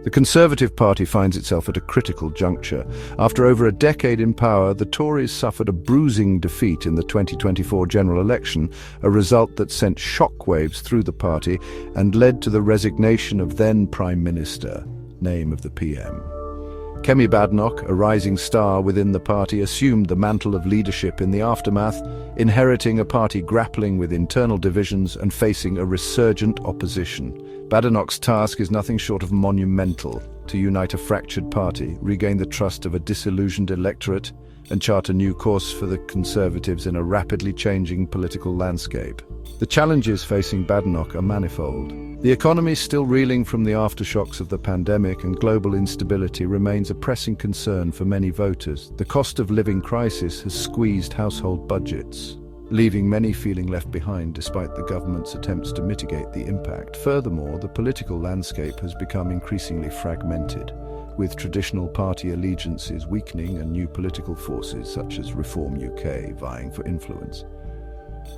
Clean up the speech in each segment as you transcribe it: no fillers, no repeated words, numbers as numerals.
The Conservative Party finds itself at a critical juncture. After over a decade in power, the Tories suffered a bruising defeat in the 2024 general election, a result that sent shockwaves through the party and led to the resignation of then Prime Minister, name of the PM. Kemi Badenoch, a rising star within the party, assumed the mantle of leadership in the aftermath, inheriting a party grappling with internal divisions and facing a resurgent opposition. Badenoch's task is nothing short of monumental: to unite a fractured party, regain the trust of a disillusioned electorate, and chart a new course for the Conservatives in a rapidly changing political landscape. The challenges facing Badenoch are manifold. The economy, still reeling from the aftershocks of the pandemic, and global instability remains a pressing concern for many voters. The cost of living crisis has squeezed household budgets, leaving many feeling left behind despite the government's attempts to mitigate the impact. Furthermore, the political landscape has become increasingly fragmented, with traditional party allegiances weakening and new political forces such as Reform UK vying for influence.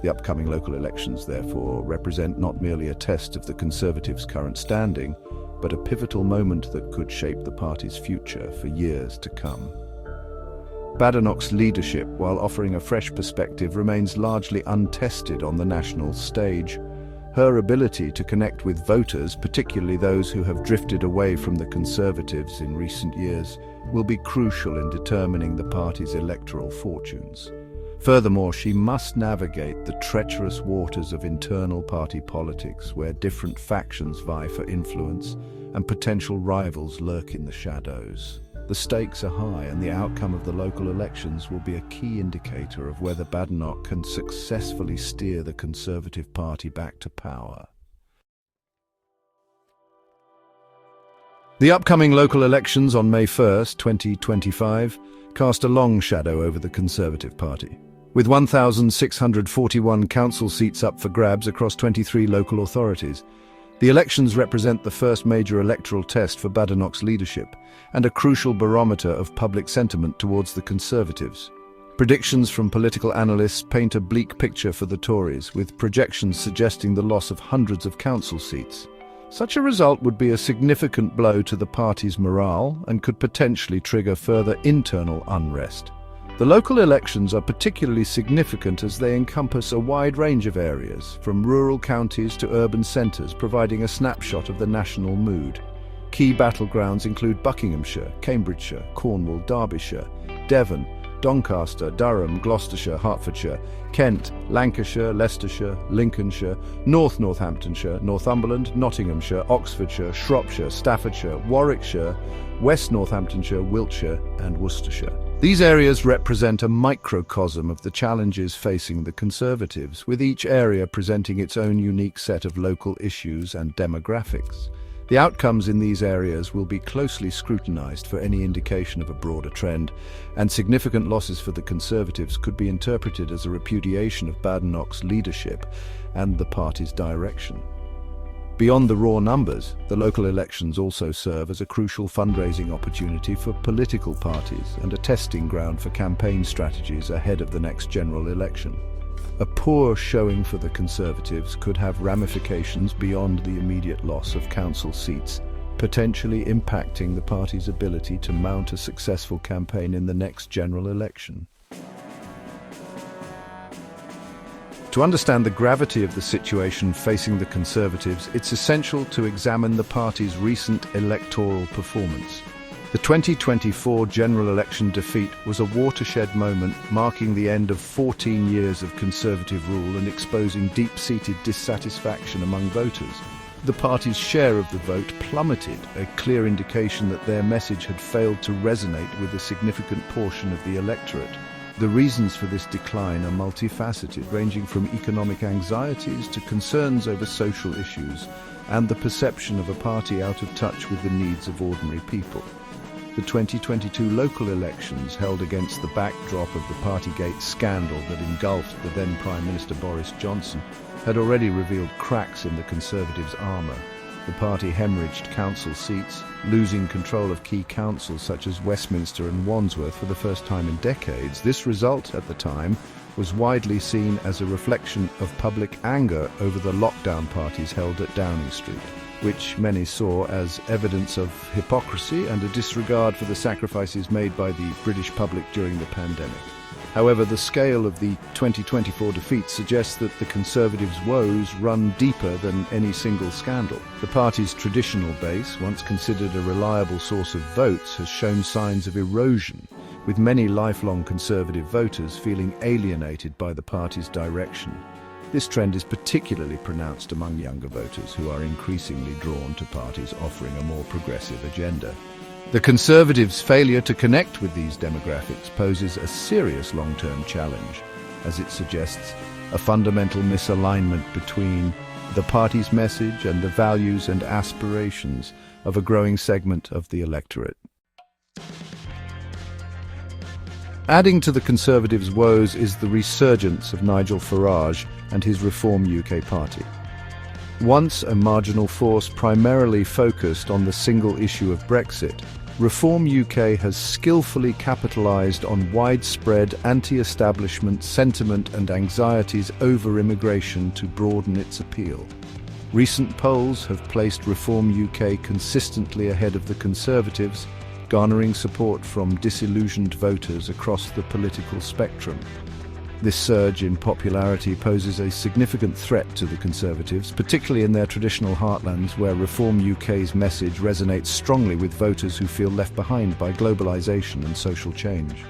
The upcoming local elections, therefore, represent not merely a test of the Conservatives' current standing, but a pivotal moment that could shape the party's future for years to come. Badenoch's leadership, while offering a fresh perspective, remains largely untested on the national stage. Her ability to connect with voters, particularly those who have drifted away from the Conservatives in recent years, will be crucial in determining the party's electoral fortunes. Furthermore, she must navigate the treacherous waters of internal party politics, where different factions vie for influence and potential rivals lurk in the shadows. The stakes are high, and the outcome of the local elections will be a key indicator of whether Badenoch can successfully steer the Conservative Party back to power. The upcoming local elections on May 1st, 2025, cast a long shadow over the Conservative Party. With 1,641 council seats up for grabs across 23 local authorities, the elections represent the first major electoral test for Badenoch's leadership and a crucial barometer of public sentiment towards the Conservatives. Predictions from political analysts paint a bleak picture for the Tories, with projections suggesting the loss of hundreds of council seats. Such a result would be a significant blow to the party's morale and could potentially trigger further internal unrest. The local elections are particularly significant as they encompass a wide range of areas, from rural counties to urban centres, providing a snapshot of the national mood. Key battlegrounds include Buckinghamshire, Cambridgeshire, Cornwall, Derbyshire, Devon, Doncaster, Durham, Gloucestershire, Hertfordshire, Kent, Lancashire, Leicestershire, Lincolnshire, North Northamptonshire, Northumberland, Nottinghamshire, Oxfordshire, Shropshire, Staffordshire, Warwickshire, West Northamptonshire, Wiltshire and Worcestershire. These areas represent a microcosm of the challenges facing the Conservatives, with each area presenting its own unique set of local issues and demographics. The outcomes in these areas will be closely scrutinised for any indication of a broader trend, and significant losses for the Conservatives could be interpreted as a repudiation of Badenoch's leadership and the party's direction. Beyond the raw numbers, the local elections also serve as a crucial fundraising opportunity for political parties and a testing ground for campaign strategies ahead of the next general election. A poor showing for the Conservatives could have ramifications beyond the immediate loss of council seats, potentially impacting the party's ability to mount a successful campaign in the next general election. To understand the gravity of the situation facing the Conservatives, it's essential to examine the party's recent electoral performance. The 2024 general election defeat was a watershed moment, marking the end of 14 years of Conservative rule and exposing deep-seated dissatisfaction among voters. The party's share of the vote plummeted, a clear indication that their message had failed to resonate with a significant portion of the electorate. The reasons for this decline are multifaceted, ranging from economic anxieties to concerns over social issues and the perception of a party out of touch with the needs of ordinary people. The 2022 local elections, held against the backdrop of the Partygate scandal that engulfed the then Prime Minister Boris Johnson, had already revealed cracks in the Conservatives' armour. The party hemorrhaged council seats, losing control of key councils such as Westminster and Wandsworth for the first time in decades. This result, at the time, was widely seen as a reflection of public anger over the lockdown parties held at Downing Street, which many saw as evidence of hypocrisy and a disregard for the sacrifices made by the British public during the pandemic. However, the scale of the 2024 defeat suggests that the Conservatives' woes run deeper than any single scandal. The party's traditional base, once considered a reliable source of votes, has shown signs of erosion, with many lifelong Conservative voters feeling alienated by the party's direction. This trend is particularly pronounced among younger voters, who are increasingly drawn to parties offering a more progressive agenda. The Conservatives' failure to connect with these demographics poses a serious long-term challenge, as it suggests a fundamental misalignment between the party's message and the values and aspirations of a growing segment of the electorate. Adding to the Conservatives' woes is the resurgence of Nigel Farage and his Reform UK party. Once a marginal force primarily focused on the single issue of Brexit, Reform UK has skillfully capitalised on widespread anti-establishment sentiment and anxieties over immigration to broaden its appeal. Recent polls have placed Reform UK consistently ahead of the Conservatives, garnering support from disillusioned voters across the political spectrum. This surge in popularity poses a significant threat to the Conservatives, particularly in their traditional heartlands, where Reform UK's message resonates strongly with voters who feel left behind by globalisation and social change.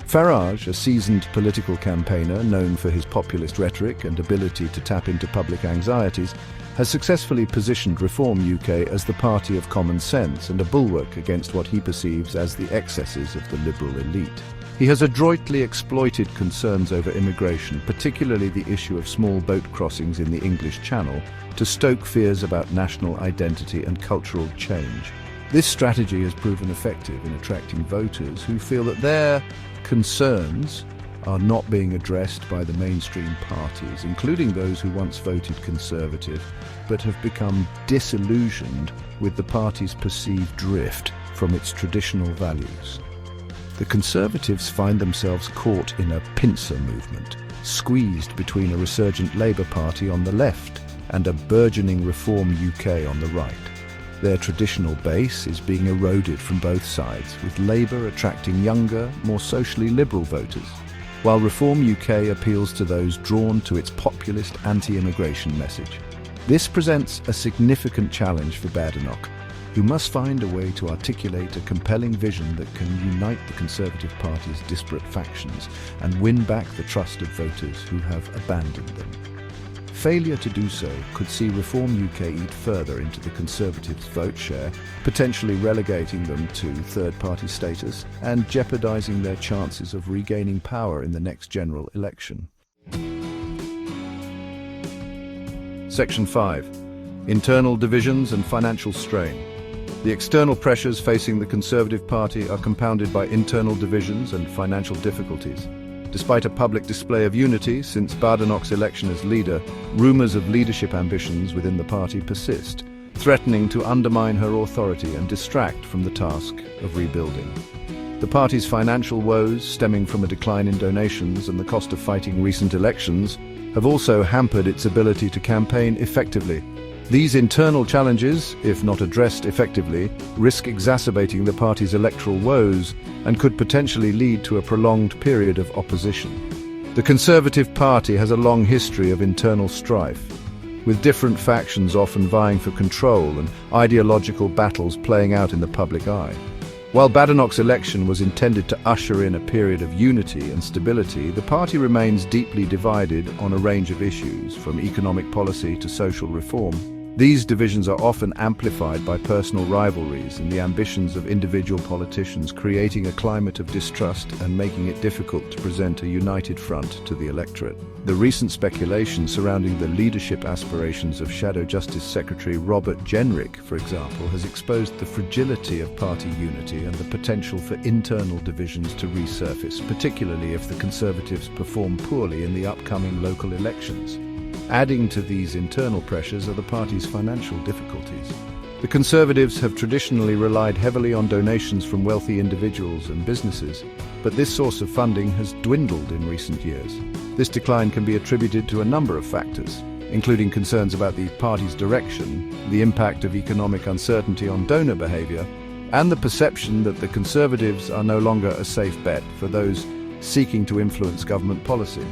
Farage, a seasoned political campaigner known for his populist rhetoric and ability to tap into public anxieties, has successfully positioned Reform UK as the party of common sense and a bulwark against what he perceives as the excesses of the liberal elite. He has adroitly exploited concerns over immigration, particularly the issue of small boat crossings in the English Channel, to stoke fears about national identity and cultural change. This strategy has proven effective in attracting voters who feel that their concerns are not being addressed by the mainstream parties, including those who once voted Conservative, but have become disillusioned with the party's perceived drift from its traditional values. The Conservatives find themselves caught in a pincer movement, squeezed between a resurgent Labour Party on the left and a burgeoning Reform UK on the right. Their traditional base is being eroded from both sides, with Labour attracting younger, more socially liberal voters, while Reform UK appeals to those drawn to its populist anti-immigration message. This presents a significant challenge for Badenoch, who must find a way to articulate a compelling vision that can unite the Conservative Party's disparate factions and win back the trust of voters who have abandoned them. Failure to do so could see Reform UK eat further into the Conservatives' vote share, potentially relegating them to third-party status and jeopardising their chances of regaining power in the next general election. Section 5. Internal divisions and financial strain. The external pressures facing the Conservative Party are compounded by internal divisions and financial difficulties. Despite a public display of unity since Badenoch's election as leader, rumours of leadership ambitions within the party persist, threatening to undermine her authority and distract from the task of rebuilding. The party's financial woes, stemming from a decline in donations and the cost of fighting recent elections, have also hampered its ability to campaign effectively. These internal challenges, if not addressed effectively, risk exacerbating the party's electoral woes and could potentially lead to a prolonged period of opposition. The Conservative Party has a long history of internal strife, with different factions often vying for control and ideological battles playing out in the public eye. While Badenoch's election was intended to usher in a period of unity and stability, the party remains deeply divided on a range of issues, from economic policy to social reform. These divisions are often amplified by personal rivalries and the ambitions of individual politicians, creating a climate of distrust and making it difficult to present a united front to the electorate. The recent speculation surrounding the leadership aspirations of Shadow Justice Secretary Robert Jenrick, for example, has exposed the fragility of party unity and the potential for internal divisions to resurface, particularly if the Conservatives perform poorly in the upcoming local elections. Adding to these internal pressures are the party's financial difficulties. The Conservatives have traditionally relied heavily on donations from wealthy individuals and businesses, but this source of funding has dwindled in recent years. This decline can be attributed to a number of factors, including concerns about the party's direction, the impact of economic uncertainty on donor behavior, and the perception that the Conservatives are no longer a safe bet for those seeking to influence government policy.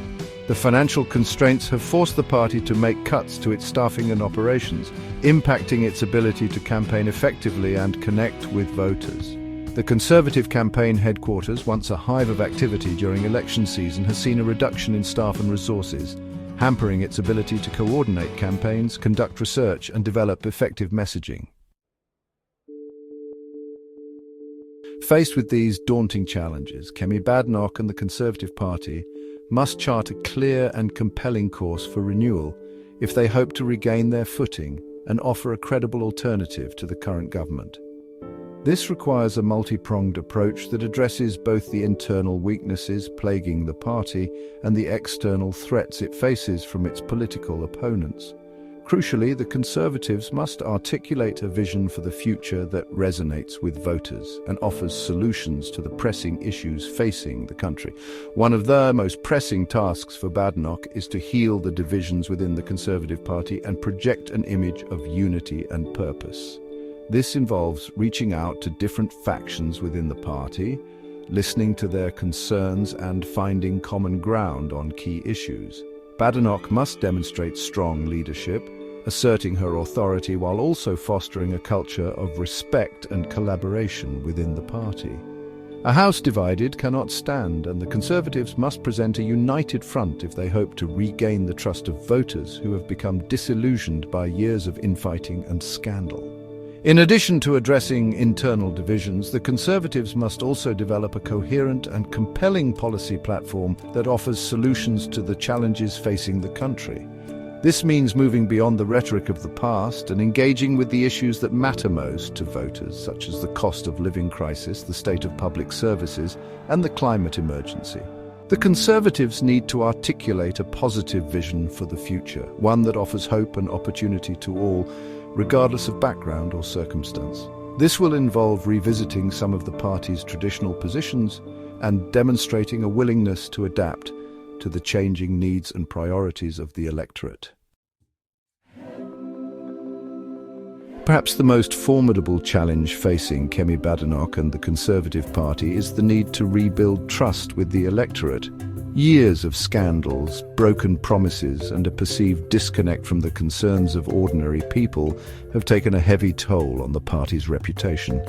The financial constraints have forced the party to make cuts to its staffing and operations, impacting its ability to campaign effectively and connect with voters. The Conservative campaign headquarters, once a hive of activity during election season, has seen a reduction in staff and resources, hampering its ability to coordinate campaigns, conduct research, and develop effective messaging. Faced with these daunting challenges, Kemi Badenoch and the Conservative Party must chart a clear and compelling course for renewal if they hope to regain their footing and offer a credible alternative to the current government. This requires a multi-pronged approach that addresses both the internal weaknesses plaguing the party and the external threats it faces from its political opponents. Crucially, the Conservatives must articulate a vision for the future that resonates with voters and offers solutions to the pressing issues facing the country. One of the most pressing tasks for Badenoch is to heal the divisions within the Conservative Party and project an image of unity and purpose. This involves reaching out to different factions within the party, listening to their concerns and finding common ground on key issues. Badenoch must demonstrate strong leadership, asserting her authority while also fostering a culture of respect and collaboration within the party. A house divided cannot stand, and the Conservatives must present a united front if they hope to regain the trust of voters who have become disillusioned by years of infighting and scandal. In addition to addressing internal divisions, the Conservatives must also develop a coherent and compelling policy platform that offers solutions to the challenges facing the country. This means moving beyond the rhetoric of the past and engaging with the issues that matter most to voters, such as the cost of living crisis, the state of public services, and the climate emergency. The Conservatives need to articulate a positive vision for the future, one that offers hope and opportunity to all, regardless of background or circumstance. This will involve revisiting some of the party's traditional positions and demonstrating a willingness to adapt to the changing needs and priorities of the electorate. Perhaps the most formidable challenge facing Kemi Badenoch and the Conservative Party is the need to rebuild trust with the electorate. Years of scandals, broken promises, and a perceived disconnect from the concerns of ordinary people have taken a heavy toll on the party's reputation.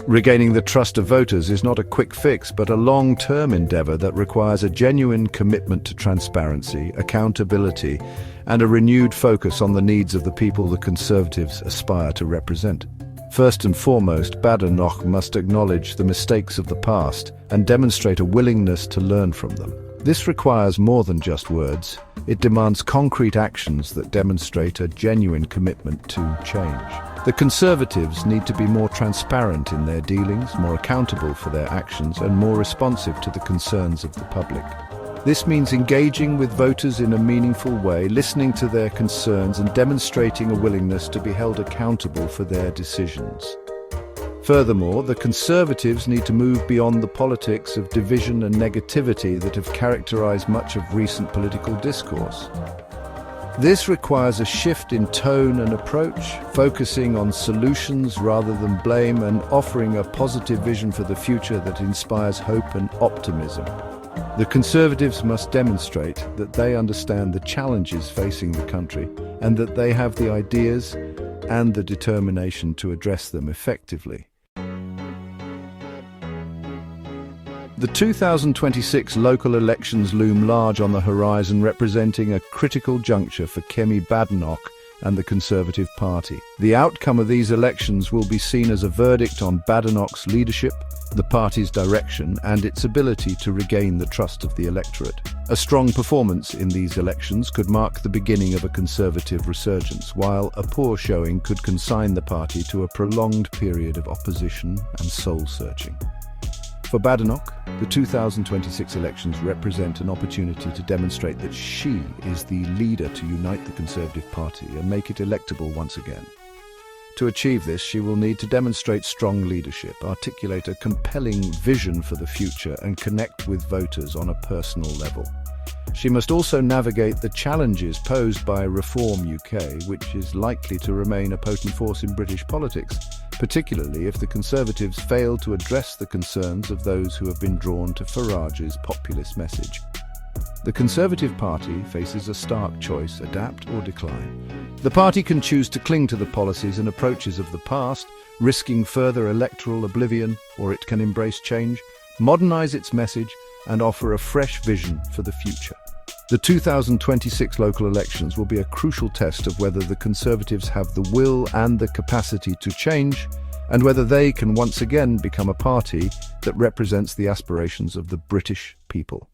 Regaining the trust of voters is not a quick fix, but a long-term endeavor that requires a genuine commitment to transparency, accountability, and a renewed focus on the needs of the people the Conservatives aspire to represent. First and foremost, Badenoch must acknowledge the mistakes of the past and demonstrate a willingness to learn from them. This requires more than just words. It demands concrete actions that demonstrate a genuine commitment to change. The Conservatives need to be more transparent in their dealings, more accountable for their actions, and more responsive to the concerns of the public. This means engaging with voters in a meaningful way, listening to their concerns, and demonstrating a willingness to be held accountable for their decisions. Furthermore, the Conservatives need to move beyond the politics of division and negativity that have characterized much of recent political discourse. This requires a shift in tone and approach, focusing on solutions rather than blame and offering a positive vision for the future that inspires hope and optimism. The Conservatives must demonstrate that they understand the challenges facing the country and that they have the ideas and the determination to address them effectively. The 2026 local elections loom large on the horizon, representing a critical juncture for Kemi Badenoch and the Conservative Party. The outcome of these elections will be seen as a verdict on Badenoch's leadership, the party's direction, and its ability to regain the trust of the electorate. A strong performance in these elections could mark the beginning of a Conservative resurgence, while a poor showing could consign the party to a prolonged period of opposition and soul-searching. For Badenoch, the 2026 elections represent an opportunity to demonstrate that she is the leader to unite the Conservative Party and make it electable once again. To achieve this, she will need to demonstrate strong leadership, articulate a compelling vision for the future, and connect with voters on a personal level. She must also navigate the challenges posed by Reform UK, which is likely to remain a potent force in British politics, particularly if the Conservatives fail to address the concerns of those who have been drawn to Farage's populist message. The Conservative Party faces a stark choice: adapt or decline. The party can choose to cling to the policies and approaches of the past, risking further electoral oblivion, or it can embrace change, modernise its message, and offer a fresh vision for the future. The 2026 local elections will be a crucial test of whether the Conservatives have the will and the capacity to change, and whether they can once again become a party that represents the aspirations of the British people.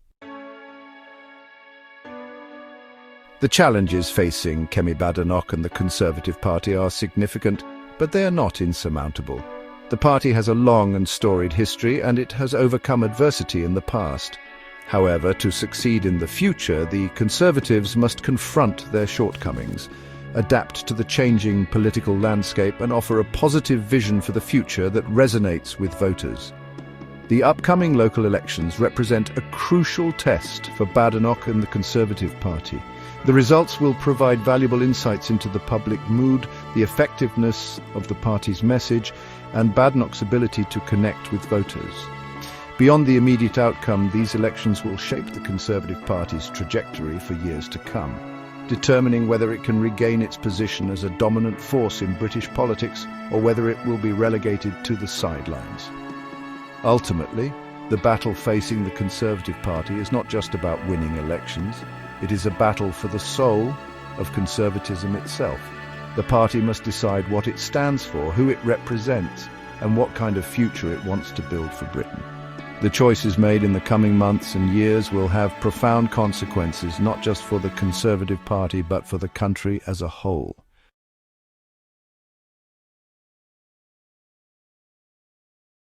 The challenges facing Kemi Badenoch and the Conservative Party are significant, but they are not insurmountable. The party has a long and storied history, and it has overcome adversity in the past. However, to succeed in the future, the Conservatives must confront their shortcomings, adapt to the changing political landscape, and offer a positive vision for the future that resonates with voters. The upcoming local elections represent a crucial test for Badenoch and the Conservative Party. The results will provide valuable insights into the public mood, the effectiveness of the party's message, and Badenoch's ability to connect with voters. Beyond the immediate outcome, these elections will shape the Conservative Party's trajectory for years to come, determining whether it can regain its position as a dominant force in British politics or whether it will be relegated to the sidelines. Ultimately, the battle facing the Conservative Party is not just about winning elections. It is a battle for the soul of conservatism itself. The party must decide what it stands for, who it represents, and what kind of future it wants to build for Britain. The choices made in the coming months and years will have profound consequences, not just for the Conservative Party, but for the country as a whole.